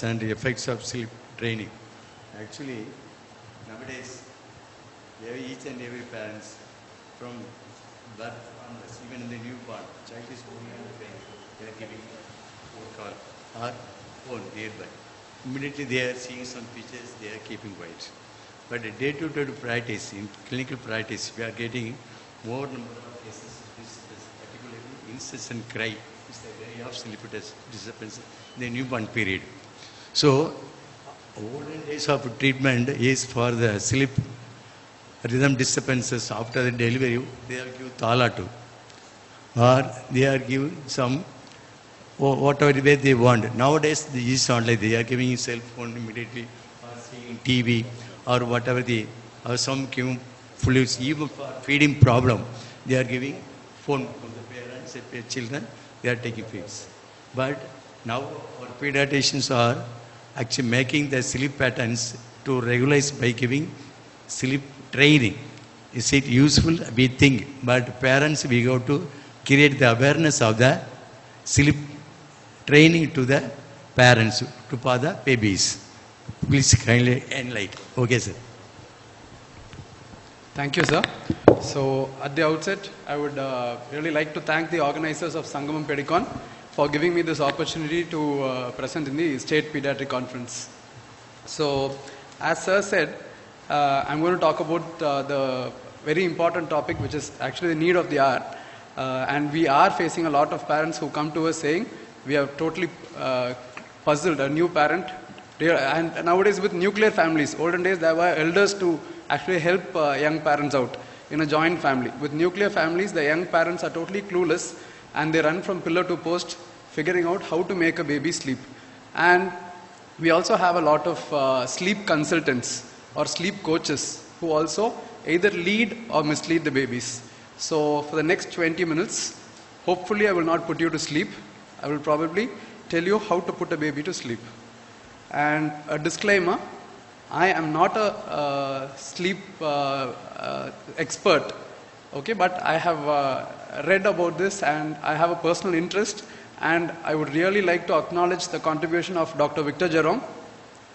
and the effects of sleep training. Actually, nowadays, each and every parents from birth onwards, even in the newborn, child is going on the brain, they are giving phone call or phone nearby. Immediately they are seeing some pictures, they are keeping quiet. But day-to-day practice, in clinical practice, we are getting more number of cases, particularly incessant cry. It's the way of sleep disturbance in the newborn period. So, olden days of treatment is for the sleep rhythm disturbances after the delivery. They are give thalatu, or they are give some whatever way they want. Nowadays, this is not like they are giving cell phone immediately, or seeing TV, or whatever or some giving fluids. Even for feeding problem, they are giving phone to the parents, children. They are taking feeds. But now our pediatricians are actually making the sleep patterns to regularize by giving sleep training. Is it useful? We think. But parents, we go to create the awareness of the sleep training to the parents, for the babies. Please kindly enlighten. Okay, sir. Thank you, sir. So, at the outset, I would really like to thank the organizers of Sangamam Pedicon for giving me this opportunity to present in the State Pediatric Conference. So, as sir said, I'm going to talk about the very important topic, which is actually the need of the hour. And we are facing a lot of parents who come to us saying, we are totally puzzled, a new parent. And nowadays with nuclear families, olden days there were elders to actually help young parents out in a joint family. With nuclear families, the young parents are totally clueless and they run from pillar to post figuring out how to make a baby sleep. And we also have a lot of sleep consultants or sleep coaches who also either lead or mislead the babies. So for the next 20 minutes, hopefully I will not put you to sleep. I will probably tell you how to put a baby to sleep. And a disclaimer, I am not a sleep expert, okay, but I have read about this and I have a personal interest, and I would really like to acknowledge the contribution of Dr. Victor Jerome,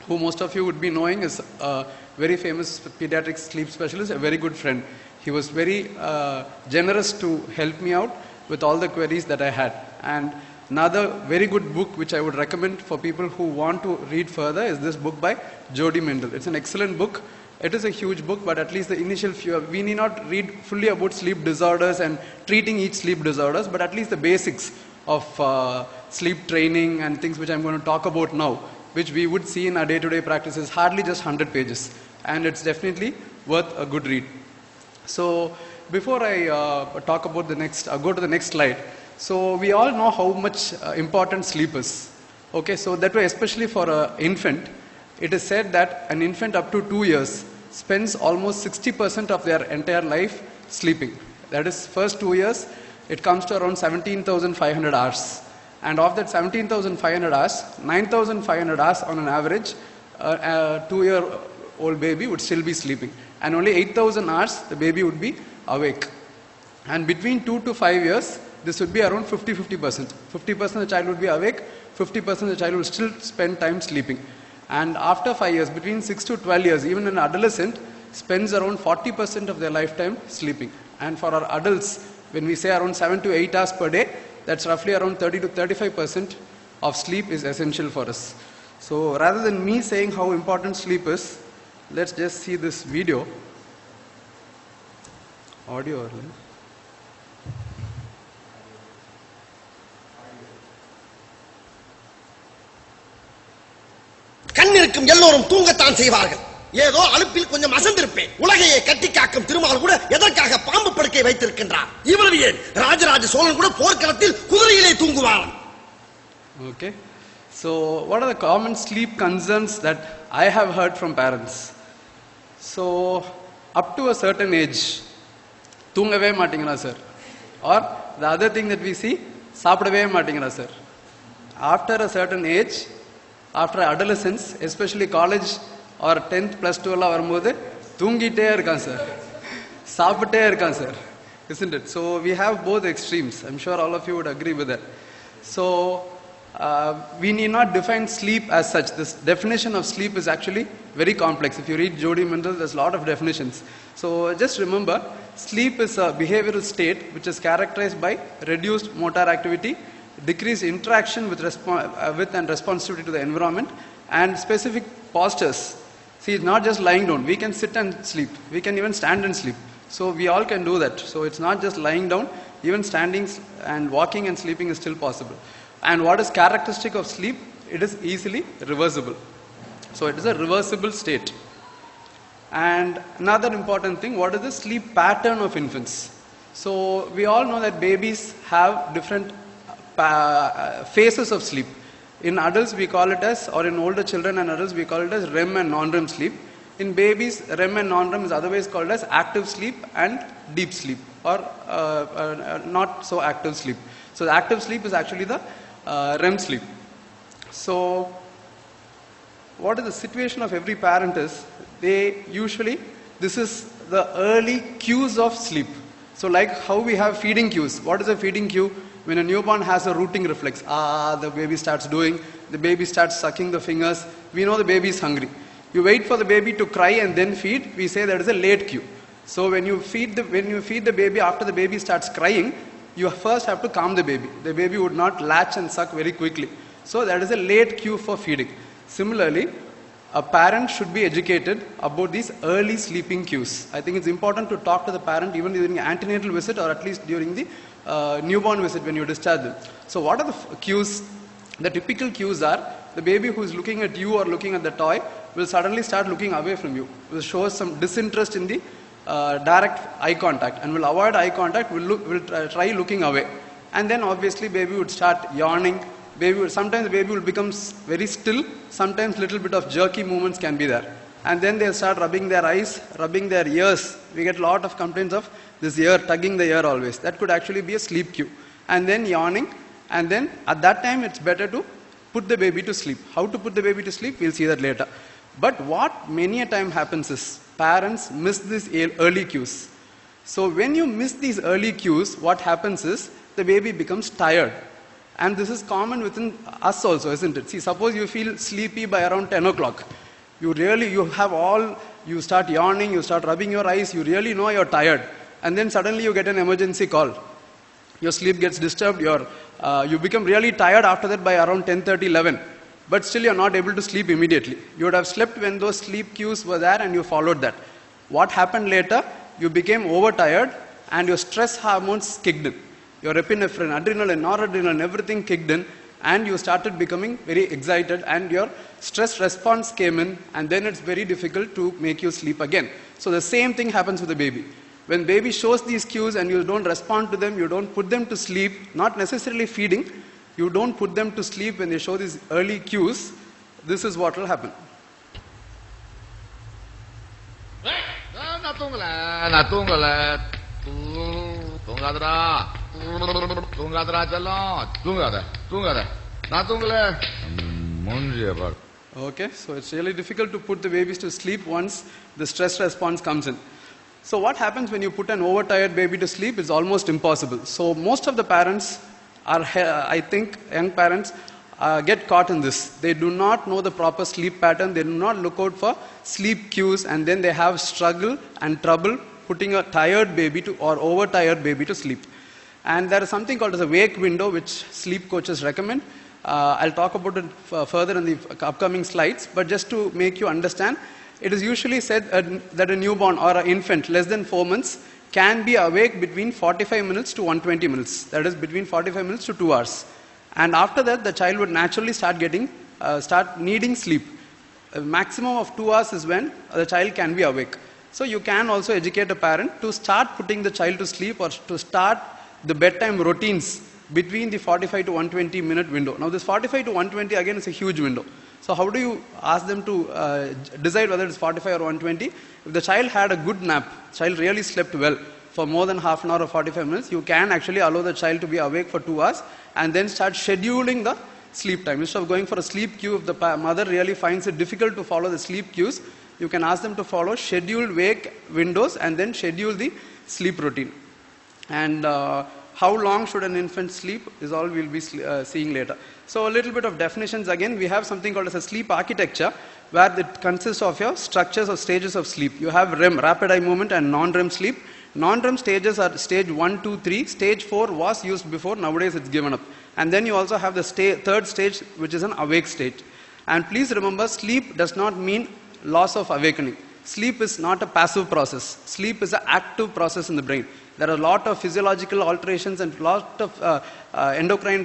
who most of you would be knowing is a very famous pediatric sleep specialist, a very good friend. He was very generous to help me out with all the queries that I had. And another very good book which I would recommend for people who want to read further is this book by Jody Mendel. It's an excellent book. It is a huge book, but at least the initial few, we need not read fully about sleep disorders and treating each sleep disorders, but at least the basics of sleep training and things which I'm going to talk about now, which we would see in our day-to-day practice, is hardly just 100 pages. And it's definitely worth a good read. So before I talk about the next, go to the next slide. So we all know how much important sleep is. Okay, so that way, especially for an infant, it is said that an infant up to 2 years spends almost 60% of their entire life sleeping. That is, first 2 years, it comes to around 17,500 hours. And of that 17,500 hours, 9,500 hours on an average, a 2-year-old baby would still be sleeping. And only 8,000 hours, the baby would be awake. And between 2 to 5 years, this would be around 50-50%. 50% the child would be awake, 50% the child will still spend time sleeping. And after 5 years, between 6 to 12 years, even an adolescent spends around 40% of their lifetime sleeping. And for our adults, when we say around 7 to 8 hours per day, that's roughly around 30 to 35% of sleep is essential for us. So rather than me saying how important sleep is, let's just see this video. Audio or link? கண்ணிருக்கும் எல்லோரும் தூங்கத்தான் செய்வார்கள். ஏதோ அலுப்பில் கொஞ்சம் அசந்திருப்பேன். உலகையே கட்டி காக்கும் திருமால் கூட எதற்காக பாம்பு படுக்கை வைத்திருக்கின்றார்? இவ்வளவு ஏன் ராஜராஜ சோழன் கூட போர்க்களத்தில் குதிரையிலே தூங்குவாராம். Okay, so what are the common sleep concerns that I have heard from parents? So up to a certain age, தூங்கவே மாட்டீங்களா sir? Or the other thing that we see, சாப்பிடவே மாட்டீங்களா sir? After a certain age, after adolescence, especially college or 10th plus 2 எல்லாம் வரும்போது தூங்கிட்டே இருக்கான் sir, சாப்பிட்டே இருக்கான் sir, isn't it? So we have both extremes. I'm sure all of you would agree with that. So we need not define sleep as such. This definition of sleep is actually very complex. If you read Jody Mendel, there's a lot of definitions. So just remember, sleep is a behavioral state which is characterized by reduced motor activity, decreased interaction with and responsivity to the environment, and specific postures. See, it's not just lying down. We can sit and sleep. We can even stand and sleep. So we all can do that. So it's not just lying down. Even standing and walking and sleeping is still possible. And what is characteristic of sleep? It is easily reversible. So it is a reversible state. And another important thing, what is the sleep pattern of infants? So we all know that babies have different phases of sleep. In adults we call it as, or in older children and adults we call it as REM and non-REM sleep. In babies, REM and non-REM is otherwise called as active sleep and deep sleep, or not so active sleep. So the active sleep is actually the REM sleep. So what is the situation of every parent is, they usually, this is the early cues of sleep. So like how we have feeding cues. What is a feeding cue? When a newborn has a rooting reflex, the baby starts doing, the baby starts sucking the fingers, we know the baby is hungry. You wait for the baby to cry and then feed, we say that is a late cue. So when you feed the baby after the baby starts crying, you first have to calm the baby. The baby would not latch and suck very quickly. So that is a late cue for feeding. Similarly, a parent should be educated about these early sleeping cues. I think it's important to talk to the parent even during an antenatal visit, or at least during the newborn visit when you discharge them. So what are the cues? The typical cues are, the baby who is looking at you or looking at the toy will suddenly start looking away from you, will show some disinterest in the direct eye contact, and will avoid eye contact, will try looking away. And then obviously baby would start yawning. Sometimes the baby will become very still, sometimes little bit of jerky movements can be there. And then they'll start rubbing their eyes, rubbing their ears. We get a lot of complaints of this ear, tugging the ear always. That could actually be a sleep cue. And then yawning, and then at that time it's better to put the baby to sleep. How to put the baby to sleep, we'll see that later. But what many a time happens is, parents miss these early cues. So when you miss these early cues, what happens is, the baby becomes tired. And this is common within us also, isn't it? See, suppose you feel sleepy by around 10 o'clock. You start yawning, you start rubbing your eyes, you really know you're tired. And then suddenly you get an emergency call. Your sleep gets disturbed, you become really tired after that by around 10:30, 11. But still you're not able to sleep immediately. You would have slept when those sleep cues were there and you followed that. What happened later? You became overtired and your stress hormones kicked in. Your epinephrine, adrenaline, noradrenaline, everything kicked in, and you started becoming very excited, and your stress response came in, and then it's very difficult to make you sleep again. So the same thing happens with the baby. When baby shows these cues and you don't respond to them, you don't put them to sleep, not necessarily feeding, you don't put them to sleep when they show these early cues, this is what will happen. Okay, so it's really difficult to put the babies to sleep once the stress response comes in. So what happens when you put an overtired baby to sleep is almost impossible. So most of the parents are, I think, young parents get caught in this. They do not know the proper sleep pattern, they do not look out for sleep cues, and then they have struggle and trouble putting a tired baby to, or overtired baby to sleep. And there is something called as a wake window which sleep coaches recommend. I'll talk about it further in the upcoming slides, but just to make you understand, it is usually said that a newborn or an infant less than 4 months can be awake between 45 minutes to 120 minutes. That is between 45 minutes to 2 hours. And after that, the child would naturally start needing sleep. A maximum of 2 hours is when the child can be awake. So you can also educate a parent to start putting the child to sleep, or to start the bedtime routines between the 45 to 120 minute window. Now this 45 to 120 again is a huge window. So how do you ask them to decide whether it's 45 or 120? If the child had a good nap, child really slept well for more than half an hour or 45 minutes, you can actually allow the child to be awake for 2 hours and then start scheduling the sleep time. Instead of going for a sleep cue, if the mother really finds it difficult to follow the sleep cues, you can ask them to follow scheduled wake windows and then schedule the sleep routine. And how long should an infant sleep is all we'll be seeing later. So a little bit of definitions again. We have something called as a sleep architecture, where it consists of your structures or stages of sleep. You have REM, rapid eye movement, and non-REM sleep. Non-REM stages are stage 1, 2, 3. Stage 4 was used before, nowadays it's given up. And then you also have the third stage, which is an awake state. And please remember, sleep does not mean loss of awakening. Sleep is not a passive process. Sleep is an active process in the brain. There are a lot of physiological alterations and a lot of endocrine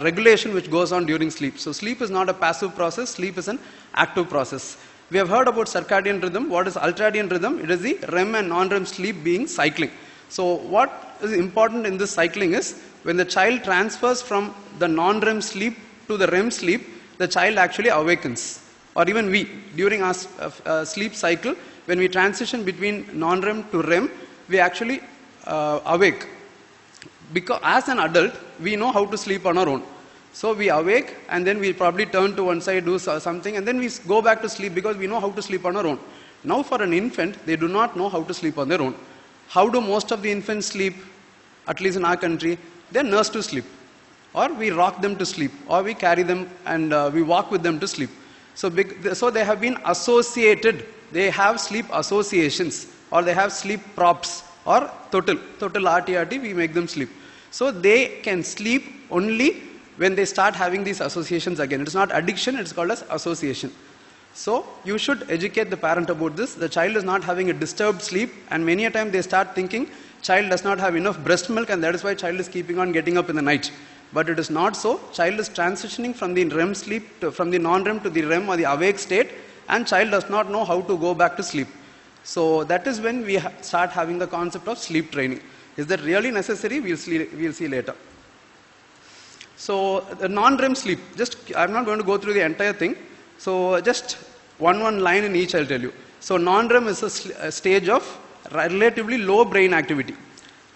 regulation which goes on during sleep. So sleep is not a passive process. Sleep is an active process. We have heard about circadian rhythm. What is ultradian rhythm? It is the REM and non-REM sleep being cycling. So what is important in this cycling is when the child transfers from the non-REM sleep to the REM sleep, the child actually awakens. Or even we, during our sleep cycle, when we transition between non-REM to REM, we actually awake. Because as an adult, we know how to sleep on our own. So we awake and then we probably turn to one side, do something, and then we go back to sleep because we know how to sleep on our own. Now for an infant, they do not know how to sleep on their own. How do most of the infants sleep, at least in our country? They're nursed to sleep. Or we rock them to sleep. Or we carry them and we walk with them to sleep. So they have been associated. They have sleep associations. Or they have sleep props. Or total RTRT, we make them sleep. So they can sleep only when they start having these associations again. It's not addiction, it's called as association. So you should educate the parent about this. The child is not having a disturbed sleep, and many a time they start thinking child does not have enough breast milk and that is why child is keeping on getting up in the night. But it is not so. Child is transitioning from the REM sleep, from the non-REM to the REM or the awake state, and child does not know how to go back to sleep. So that is when we start having the concept of sleep training. Is that really necessary? We'll see later. So the non-REM sleep, I'm not going to go through the entire thing. So just one line in each I'll tell you. So non-REM is a stage of relatively low brain activity.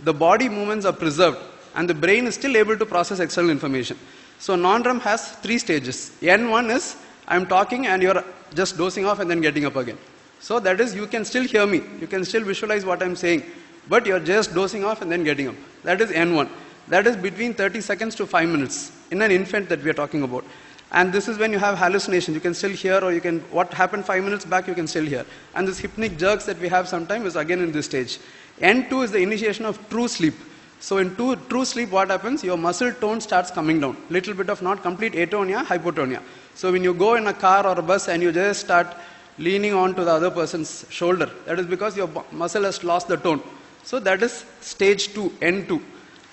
The body movements are preserved and the brain is still able to process external information. So non-REM has 3 stages. N1 is I'm talking and you're just dozing off and then getting up again. So that is you can still hear me. You can still visualize what I'm saying. But you're just dozing off and then getting up. That is N1. That is between 30 seconds to 5 minutes in an infant that we are talking about. And this is when you have hallucination. You can still hear, or you can, what happened 5 minutes back, you can still hear. And this hypnic jerks that we have sometimes is again in this stage. N2 is the initiation of true sleep. So in true sleep, what happens? Your muscle tone starts coming down. Little bit of not complete atonia, hypotonia. So when you go in a car or a bus and you just start leaning on to the other person's shoulder, that is because your muscle has lost the tone. So that is stage 2, N2.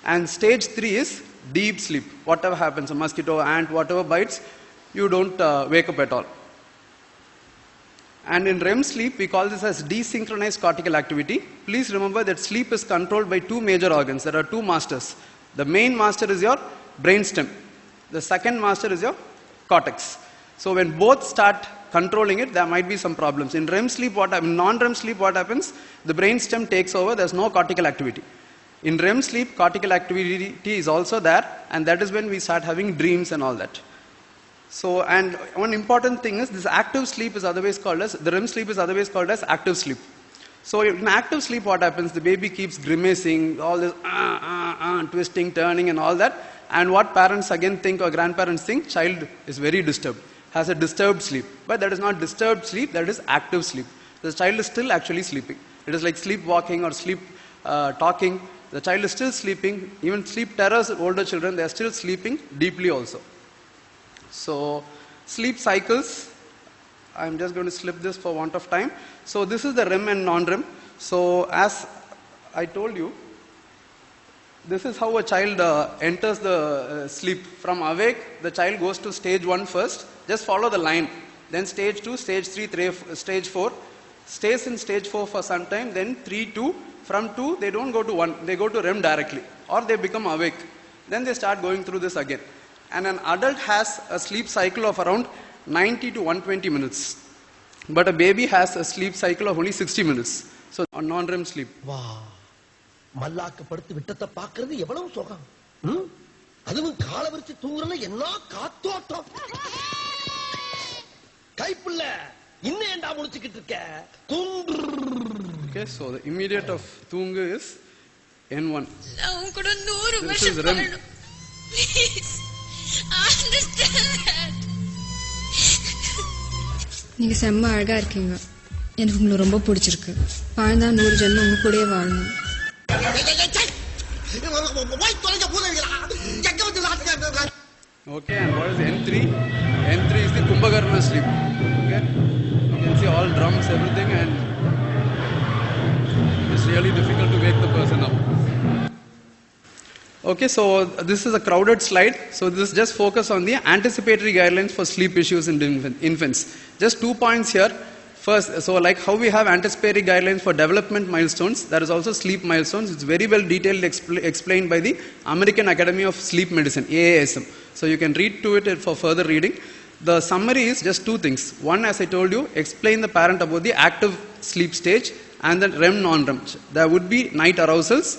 And stage 3 is deep sleep. Whatever happens, a mosquito, ant, whatever bites, you don't wake up at all. And in REM sleep, we call this as desynchronized cortical activity. Please remember that sleep is controlled by 2 major organs. There are 2 masters. The main master is your brainstem. The second master is your cortex. So when both start controlling it, there might be some problems. In REM sleep, non-REM sleep, what happens? The brainstem takes over. There's no cortical activity. In REM sleep, cortical activity is also there, and that is when we start having dreams and all that. So, and one important thing is this active sleep is otherwise called as, the REM sleep is otherwise called as active sleep. So in active sleep, what happens? The baby keeps grimacing, all this twisting, turning and all that. And what parents again think or grandparents think, child is very disturbed, has a disturbed sleep. But that is not disturbed sleep, that is active sleep. The child is still actually sleeping. It is like sleepwalking or sleep talking. The child is still sleeping. Even sleep terrors, older children, they are still sleeping deeply also. So sleep cycles, I'm just going to slip this for want of time. So this is the REM and non-REM. So as I told you, this is how a child enters the sleep. From awake, the child goes to stage 1 first. Just follow the line. Then stage 2, stage 3, stage 4. Stays in stage 4 for some time. Then 3, 2. From 2, they don't go to 1. They go to REM directly. Or they become awake. Then they start going through this again. And an adult has a sleep cycle of around 90 to 120 minutes. But a baby has a sleep cycle of only 60 minutes. So on non-REM sleep. Wow. மல்லாக்கு படுத்து விட்டத்தை பாக்குறது எவ்வளவு சுகம். அதுவும் கால விரிச்சு தூங்குறல என்ன காத்தோட்டம். கைப்புள்ள இன்ன ஏண்டா முழிச்சிட்டு இருக்க? Okay, so the immediate of Tunga is N1. நான் உன் கூட 100 This வருஷம் is REM. வாழணும். Please, understand that. நீங்க செம்ம அழகா இருக்கீங்க. எனக்கு உங்களை ரொம்ப பிடிச்சிருக்கு. வாழ்ந்தா 100 ஜென்மம் உங்க கூடயே வாழணும். Okay, and what is N3? N3 is the Kumbhakarna sleep. Okay, you can see all drums, everything, and it's really difficult to wake the person up. Okay, so this is a crowded slide. So this just focus on the anticipatory guidelines for sleep issues in infants. Just 2 points here. First, so like how we have anticipatory guidelines for development milestones, there is also sleep milestones. It's very well detailed explained by the American Academy of Sleep Medicine, AASM. So you can read to it for further reading. The summary is just 2 things. One, as I told you, explain the parent about the active sleep stage and then REM, non-REM. There would be night arousals,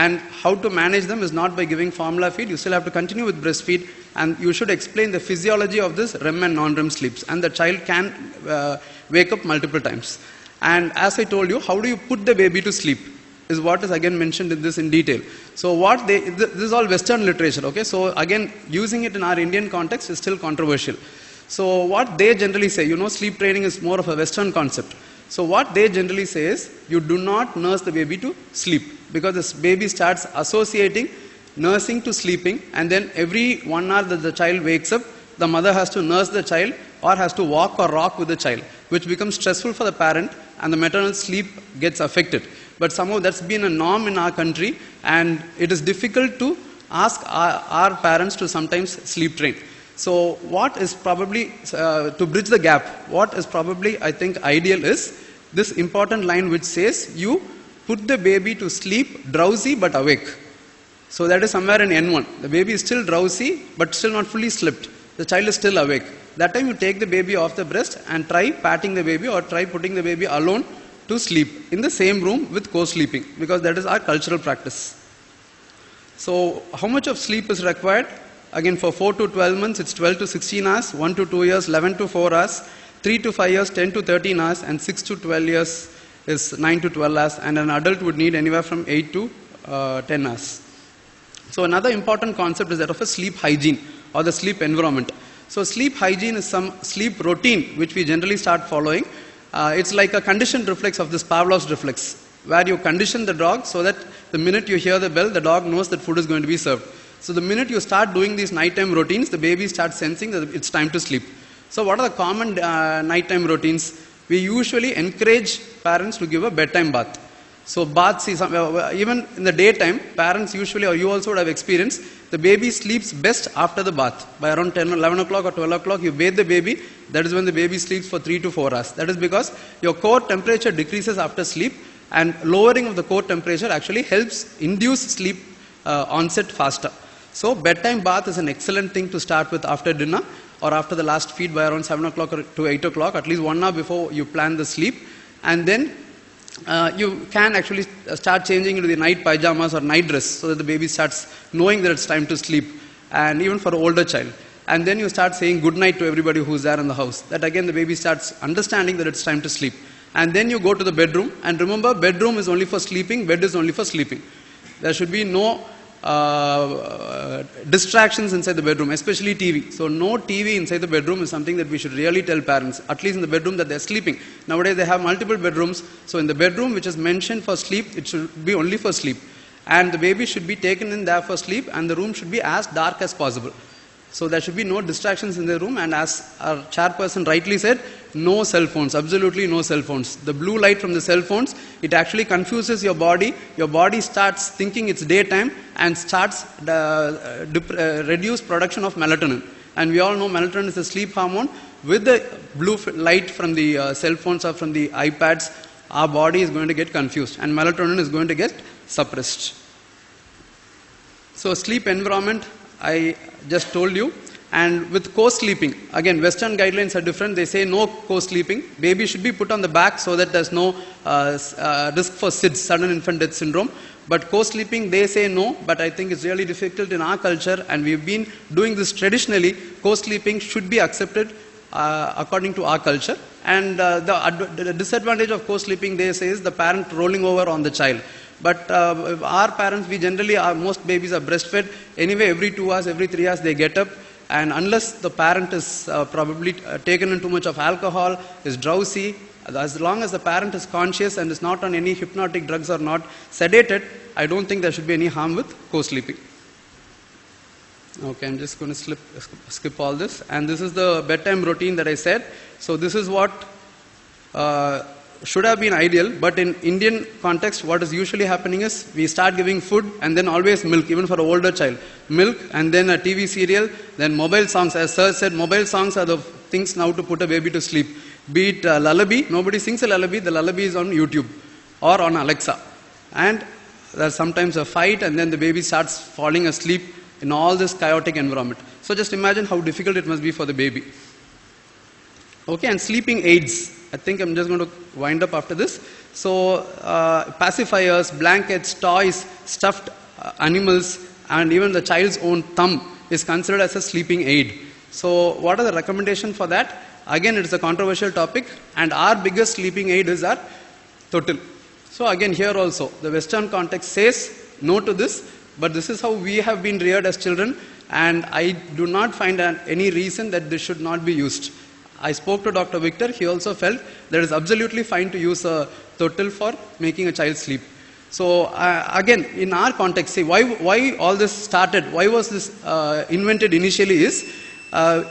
and how to manage them is not by giving formula feed. You still have to continue with breastfeed, and you should explain the physiology of this REM and non-REM sleeps, and the child can wake up multiple times. And as I told you, how do you put the baby to sleep is what is again mentioned in this in detail. So this is all Western literature, okay? So again, using it in our Indian context is still controversial. So what they generally say, sleep training is more of a Western concept. So what they generally say is, you do not nurse the baby to sleep, because this baby starts associating nursing to sleeping, and then every 1 hour that the child wakes up, the mother has to nurse the child or has to walk or rock with the child, which becomes stressful for the parent, and the maternal sleep gets affected. But somehow that's been a norm in our country, and it is difficult to ask our parents to sometimes sleep train. So what is probably, to bridge the gap, what is probably, I think, ideal is this important line which says, you put the baby to sleep drowsy but awake. So that is somewhere in N1. The baby is still drowsy but still not fully slept. The child is still awake. That time you take the baby off the breast and try patting the baby or try putting the baby alone to sleep in the same room with co-sleeping, because that is our cultural practice. So how much of sleep is required? Again, for 4 to 12 months, it's 12 to 16 hours, 1 to 2 years, 11 to 4 hours, 3 to 5 years, 10 to 13 hours, and 6 to 12 years is 9 to 12 hours, and an adult would need anywhere from 8 to 10 hours. So another important concept is that of a sleep hygiene or the sleep environment. So sleep hygiene is some sleep routine which we generally start following. It's like a conditioned reflex of this Pavlov's reflex, where you condition the dog so that the minute you hear the bell, the dog knows that food is going to be served. So the minute you start doing these nighttime routines, the baby starts sensing that it's time to sleep. So what are the common nighttime routines? We usually encourage parents to give a bedtime bath. So baths, even in the daytime, parents usually, or you also would have experienced, the baby sleeps best after the bath. By around 10 or 11 o'clock or 12 o'clock, you bathe the baby. That is when the baby sleeps for 3 to 4 hours. That is because your core temperature decreases after sleep, and lowering of the core temperature actually helps induce sleep onset faster. So bedtime bath is an excellent thing to start with after dinner or after the last feed by around 7 o'clock to 8 o'clock, at least 1 hour before you plan the sleep. And then you can actually start changing into the night pajamas or night dress so that the baby starts knowing that it's time to sleep, and even for an older child. And then you start saying good night to everybody who's there in the house. That again the baby starts understanding that it's time to sleep. And then you go to the bedroom, and remember, bedroom is only for sleeping, bed is only for sleeping. There should be no distractions inside the bedroom, especially TV. So no TV inside the bedroom is something that we should really tell parents, at least in the bedroom that they're sleeping. Nowadays they have multiple bedrooms, so in the bedroom which is mentioned for sleep, it should be only for sleep. And the baby should be taken in there for sleep, and the room should be as dark as possible. So there should be no distractions in the room, and as our chairperson rightly said, no cell phones, absolutely no cell phones. The blue light from the cell phones, it actually confuses your body. Your body starts thinking it's daytime and starts reduce production of melatonin. And we all know melatonin is a sleep hormone. With the blue light from the cell phones or from the iPads, our body is going to get confused, and melatonin is going to get suppressed. So sleep environment, I just told you. And with co-sleeping, again, Western guidelines are different. They say no co-sleeping. Baby should be put on the back so that there's no risk for SIDS, sudden infant death syndrome. But co-sleeping, they say no, but I think it's really difficult in our culture, and we've been doing this traditionally. Co-sleeping should be accepted according to our culture. And the disadvantage of co-sleeping, they say, is the parent rolling over on the child. But our parents, we generally, most babies are breastfed. Anyway, every 2 hours, every 3 hours, they get up. And unless the parent is probably taken in too much of alcohol, is drowsy, as long as the parent is conscious and is not on any hypnotic drugs or not sedated, I don't think there should be any harm with co-sleeping. Okay, I'm just going to skip all this. And this is the bedtime routine that I said. So this is what should have been ideal, but in Indian context, what is usually happening is we start giving food and then always milk, even for an older child. Milk and then a TV serial, then mobile songs. As Sir said, mobile songs are the things now to put a baby to sleep. Be it a lullaby, nobody sings a lullaby, the lullaby is on YouTube or on Alexa. And there's sometimes a fight and then the baby starts falling asleep in all this chaotic environment. So just imagine how difficult it must be for the baby. Okay, and sleeping aids. I think I'm just going to wind up after this. So pacifiers, blankets, toys, stuffed animals, and even the child's own thumb is considered as a sleeping aid. So what are the recommendations for that? Again, it's a controversial topic, and our biggest sleeping aid is our total. So again, here also, the Western context says no to this, but this is how we have been reared as children, and I do not find any reason that this should not be used. I spoke to Dr. Victor. He also felt that it is absolutely fine to use a total for making a child sleep. So again, in our context, see why all this started, why was this invented initially is,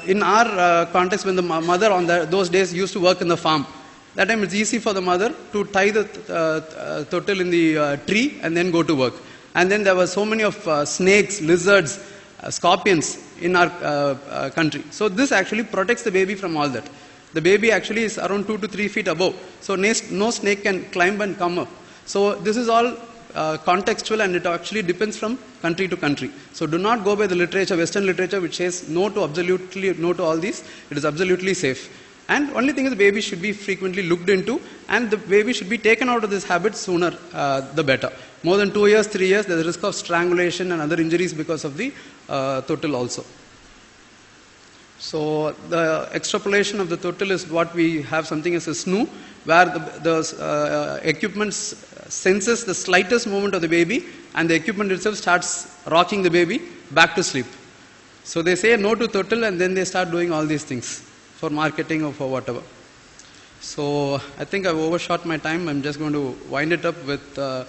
in our context, when the mother on those days used to work in the farm, that time it's easy for the mother to tie the total in the tree and then go to work. And then there were so many of snakes, lizards, scorpions in our country. So this actually protects the baby from all that. The baby actually is around 2 to 3 feet above. So no snake can climb and come up. So this is all contextual, and it actually depends from country to country. So do not go by the literature, Western literature, which says no to all these. It is absolutely safe. And only thing is the baby should be frequently looked into, and the baby should be taken out of this habit sooner the better. More than 2 years, 3 years, there is a risk of strangulation and other injuries because of the total also. So the extrapolation of the total is what we have something as a snoo, where the equipment senses the slightest movement of the baby, and the equipment itself starts rocking the baby back to sleep. So they say no to total, and then they start doing all these things for marketing or for whatever. So I think I've overshot my time. I'm just going to wind it up with the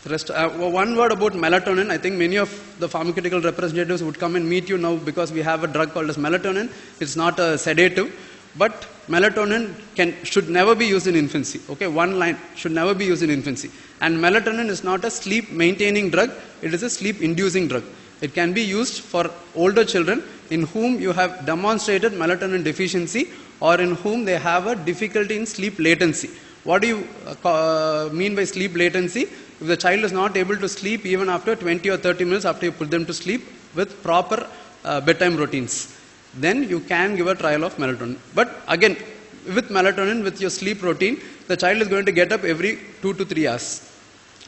rest. One word about melatonin. I think many of the pharmaceutical representatives would come and meet you now because we have a drug called as melatonin. It's not a sedative, but melatonin should never be used in infancy. Okay, one line, should never be used in infancy. And melatonin is not a sleep maintaining drug. It is a sleep inducing drug. It can be used for older children in whom you have demonstrated melatonin deficiency, or in whom they have a difficulty in sleep latency. What do you mean by sleep latency? If the child is not able to sleep even after 20 or 30 minutes after you put them to sleep with proper bedtime routines, then you can give a trial of melatonin. But again, with melatonin, with your sleep routine, the child is going to get up every 2 to 3 hours.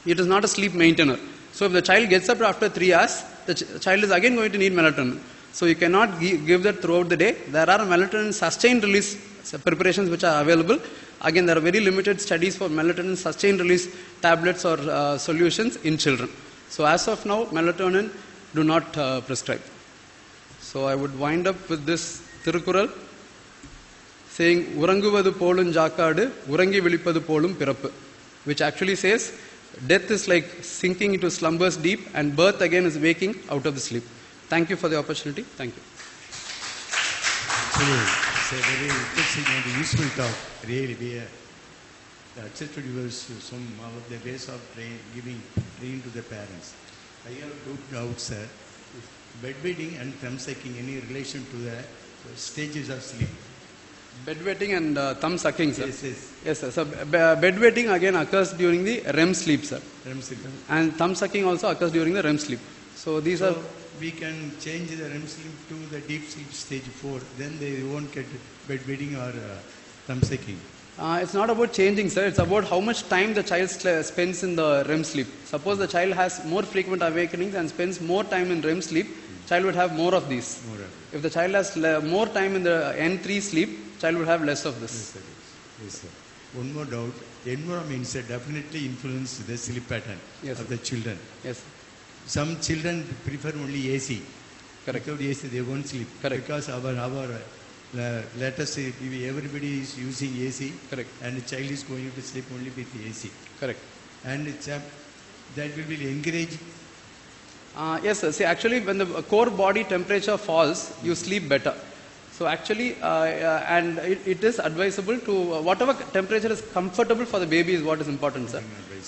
It is not a sleep maintainer. So if the child gets up after 3 hours, the child is again going to need melatonin. So you cannot give that throughout the day. There are melatonin sustained release preparations which are available. Again, there are very limited studies for melatonin sustained release tablets or solutions in children. So as of now, melatonin do not prescribe. So I would wind up with this Thirukural saying, Uranguvadu polum jakadu, urangi vilipadu polum pirappu, which actually says, death is like sinking into slumbers deep, and birth again is waking out of the sleep. Thank you for the opportunity. Thank you. It's a very interesting and useful talk. Really, we accepted some of the ways of giving training to the parents. I have two doubts, sir. Bedwetting and thumb sucking, any relation to the stages of sleep? Bedwetting and thumb sucking, sir. Yes. Yes, sir. So bedwetting again occurs during the REM sleep, sir. REM sleep. And thumb sucking also occurs during the REM sleep. So these are. We can change the REM sleep to the deep sleep stage 4. Then they won't get bedwetting or thumb sucking. It's not about changing, sir. It's about how much time the child spends in the REM sleep. Suppose the child has more frequent awakenings and spends more time in REM sleep, child would have more of these. If the child has more time in the N3 sleep, child would have less of this. Yes, sir. Yes, sir. one more doubt. Environments definitely influence the sleep pattern Yes, of sir. the children. Yes. Some children prefer only AC. Correct. Without AC, they won't sleep. Correct. Because let us say, if everybody is using AC, Correct. and the child is going to sleep only with AC. Correct. And that will be encouraged. Yes, sir. See, actually, when the core body temperature falls, you sleep better. So actually, and it is advisable to whatever temperature is comfortable for the baby is what is important, sir.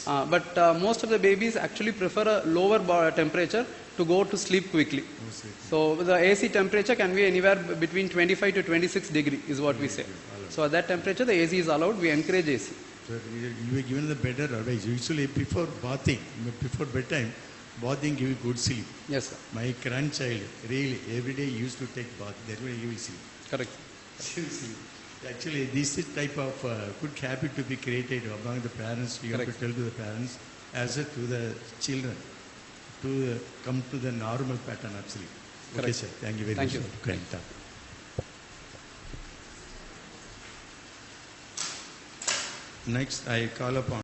But most of the babies actually prefer a lower temperature to go to sleep quickly. So the AC temperature can be anywhere between 25 to 26 degree is what we say. So at that temperature, the AC is allowed. We encourage AC. So you were given the better advice. Usually before bathing, before bedtime, bathing give you good sleep. Yes, sir. My grandchild really every day used to take bath. That way he will sleep. Correct. Seriously. Actually, this is type of good habit to be created among the parents. We have to tell to the parents as well to the children to come to the normal pattern of sleep. Okay, Correct. sir. Thank you very Thank much. you. Great talk. Next, I call upon